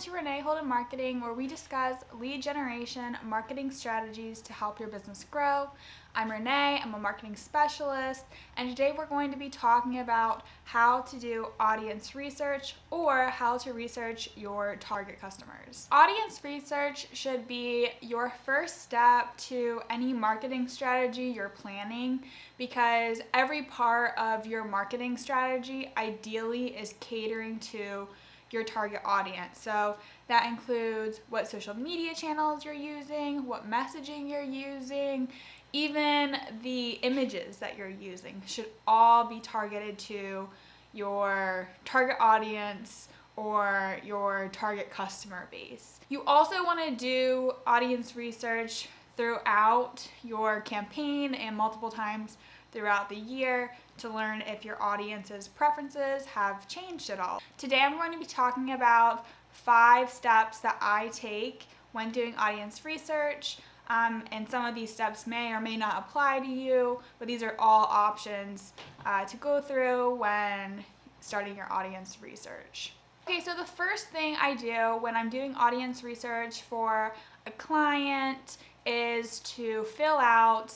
to Renee Holden Marketing, where we discuss lead generation marketing strategies to help your business grow. I'm Renee, I'm a marketing specialist, and today we're going to be talking about how to do audience research or how to research your target customers. Audience research should be your first step to any marketing strategy you're planning, because every part of your marketing strategy ideally is catering to your target audience. So that includes what social media channels you're using, what messaging you're using, even the images that you're using should all be targeted to your target audience or your target customer base. You also want to do audience research throughout your campaign and multiple times throughout the year to learn if your audience's preferences have changed at all. Today I'm going to be talking about 5 steps that I take when doing audience research. And some of these steps may or may not apply to you, but these are all options to go through when starting your audience research. Okay, so the first thing I do when I'm doing audience research for a client is to fill out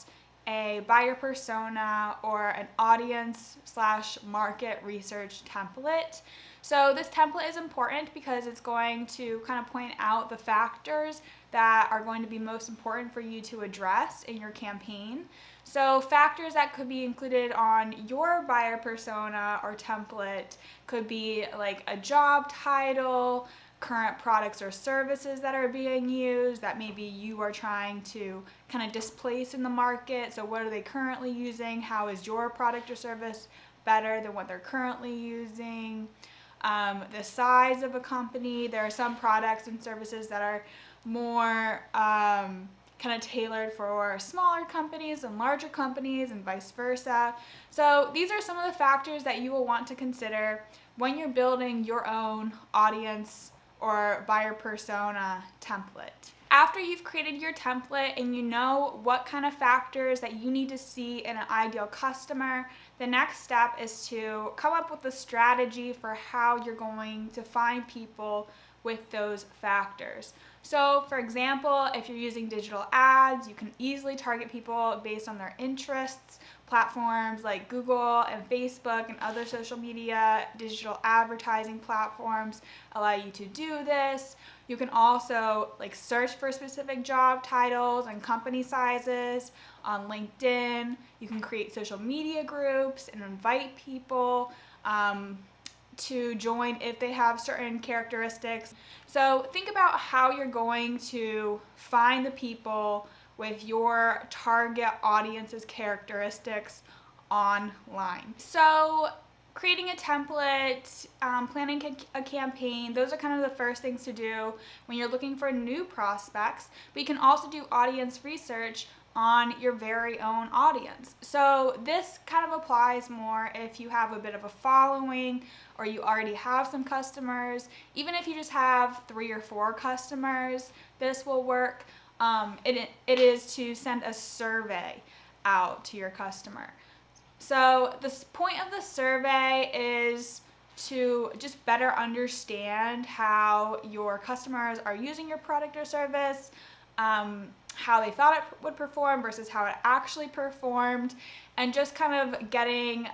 a buyer persona or an audience/market research template. So this template is important because it's going to kind of point out the factors that are going to be most important for you to address in your campaign. So factors that could be included on your buyer persona or template could be like a job title, current products or services that are being used that maybe you are trying to kind of displace in the market. So what are they currently using? How is your product or service better than what they're currently using? The size of a company. There are some products and services that are more kind of tailored for smaller companies and larger companies and vice versa. So these are some of the factors that you will want to consider when you're building your own audience or buyer persona template. After you've created your template and you know what kind of factors that you need to see in an ideal customer, the next step is to come up with a strategy for how you're going to find people with those factors. So for example, if you're using digital ads, you can easily target people based on their interests. Platforms like Google and Facebook and other social media digital advertising platforms allow you to do this. You can also search for specific job titles and company sizes on LinkedIn. You can create social media groups and invite people to join if they have certain characteristics. So think about how you're going to find the people with your target audience's characteristics online. So creating a template, planning a campaign, those are kind of the first things to do when you're looking for new prospects, but you can also do audience research on your very own audience. So this kind of applies more if you have a bit of a following or you already have some customers. Even if you just have 3 or 4 customers, this will work. It is to send a survey out to your customer. So the point of the survey is to just better understand how your customers are using your product or service, how they thought it would perform versus how it actually performed, and just kind of getting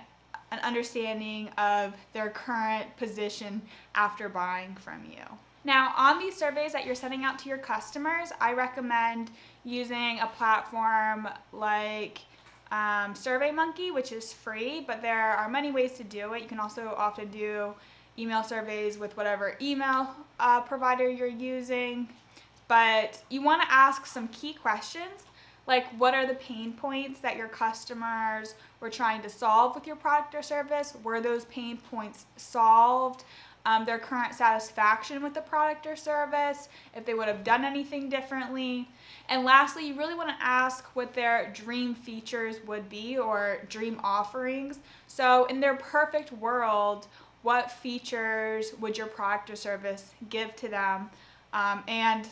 an understanding of their current position after buying from you. Now, on these surveys that you're sending out to your customers, I recommend using a platform like SurveyMonkey, which is free, but there are many ways to do it. You can also often do email surveys with whatever email provider you're using. But you want to ask some key questions, like what are the pain points that your customers were trying to solve with your product or service? Were those pain points solved? Their current satisfaction with the product or service, if they would have done anything differently. And lastly, you really want to ask what their dream features would be or dream offerings. So in their perfect world, what features would your product or service give to them? And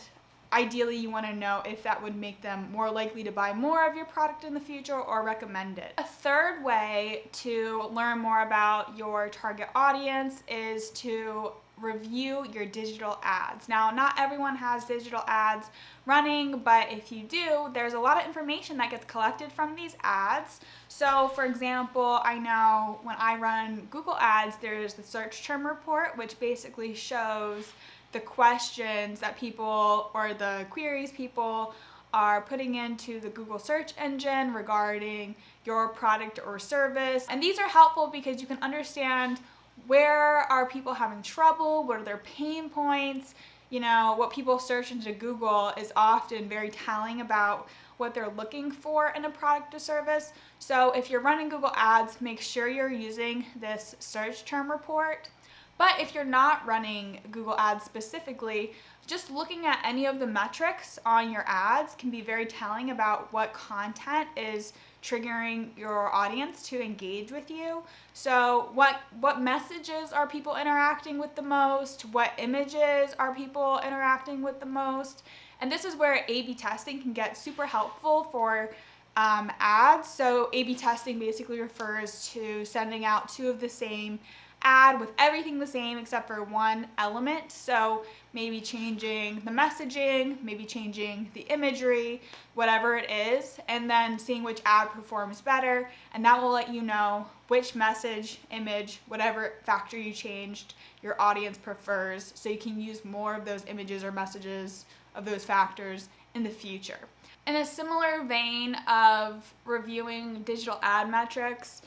ideally, you want to know if that would make them more likely to buy more of your product in the future or recommend it. A third way to learn more about your target audience is to review your digital ads. Now, not everyone has digital ads running, but if you do, there's a lot of information that gets collected from these ads. So for example, I know when I run Google ads, there's the search term report, which basically shows the questions that people or the queries people are putting into the Google search engine regarding your product or service. And these are helpful because you can understand where are people having trouble, what are their pain points. You know, what people search into Google is often very telling about what they're looking for in a product or service. So if you're running Google ads, make sure you're using this search term report. But if you're not running Google ads specifically, just looking at any of the metrics on your ads can be very telling about what content is triggering your audience to engage with you. So what messages are people interacting with the most? What images are people interacting with the most? And this is where A/B testing can get super helpful for ads. So A/B testing basically refers to sending out two of the same ad with everything the same except for one element. So maybe changing the messaging, maybe changing the imagery, whatever it is, and then seeing which ad performs better. And that will let you know which message, image, whatever factor you changed, your audience prefers, so you can use more of those images or messages of those factors in the future. In a similar vein of reviewing digital ad metrics,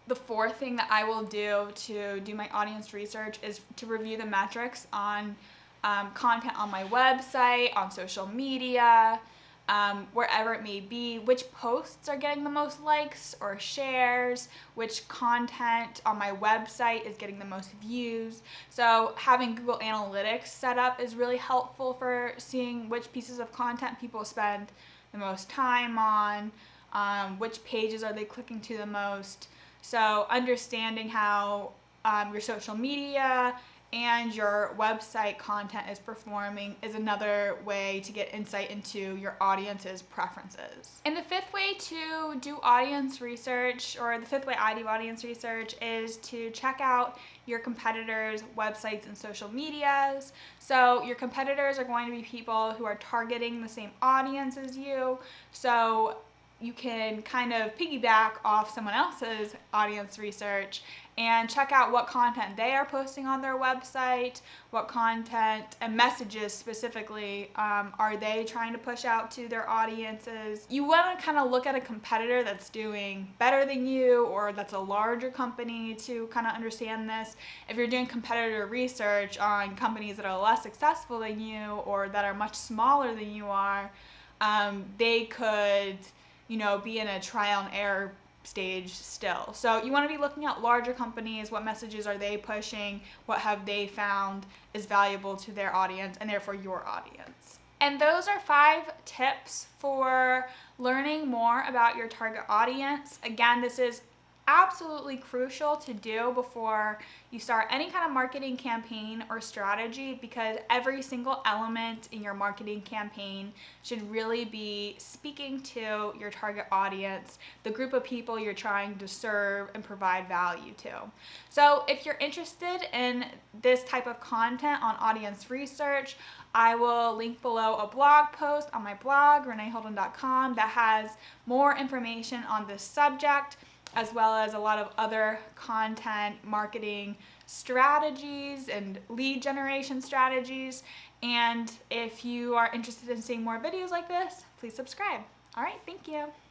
the fourth thing that I will do to do my audience research is to review the metrics on content on my website, on social media, wherever it may be, which posts are getting the most likes or shares, which content on my website is getting the most views. So having Google Analytics set up is really helpful for seeing which pieces of content people spend the most time on, which pages are they clicking to the most. So understanding how your social media and your website content is performing is another way to get insight into your audience's preferences. And the fifth way to do audience research, or the fifth way I do audience research, is to check out your competitors' websites and social medias. So your competitors are going to be people who are targeting the same audience as you. So you can kind of piggyback off someone else's audience research and check out what content they are posting on their website, what content and messages specifically are they trying to push out to their audiences. You want to kind of look at a competitor that's doing better than you, or that's a larger company, to kind of understand this. If you're doing competitor research on companies that are less successful than you or that are much smaller than you are, they could be in a trial and error stage still. So you want to be looking at larger companies, what messages are they pushing, what have they found is valuable to their audience and therefore your audience. And those are 5 tips for learning more about your target audience. Again, this is absolutely crucial to do before you start any kind of marketing campaign or strategy, because every single element in your marketing campaign should really be speaking to your target audience, the group of people you're trying to serve and provide value to. So if you're interested in this type of content on audience research, I will link below a blog post on my blog, reneeholden.com, that has more information on this subject, as well as a lot of other content marketing strategies and lead generation strategies. And if you are interested in seeing more videos like this, please subscribe. All right, thank you.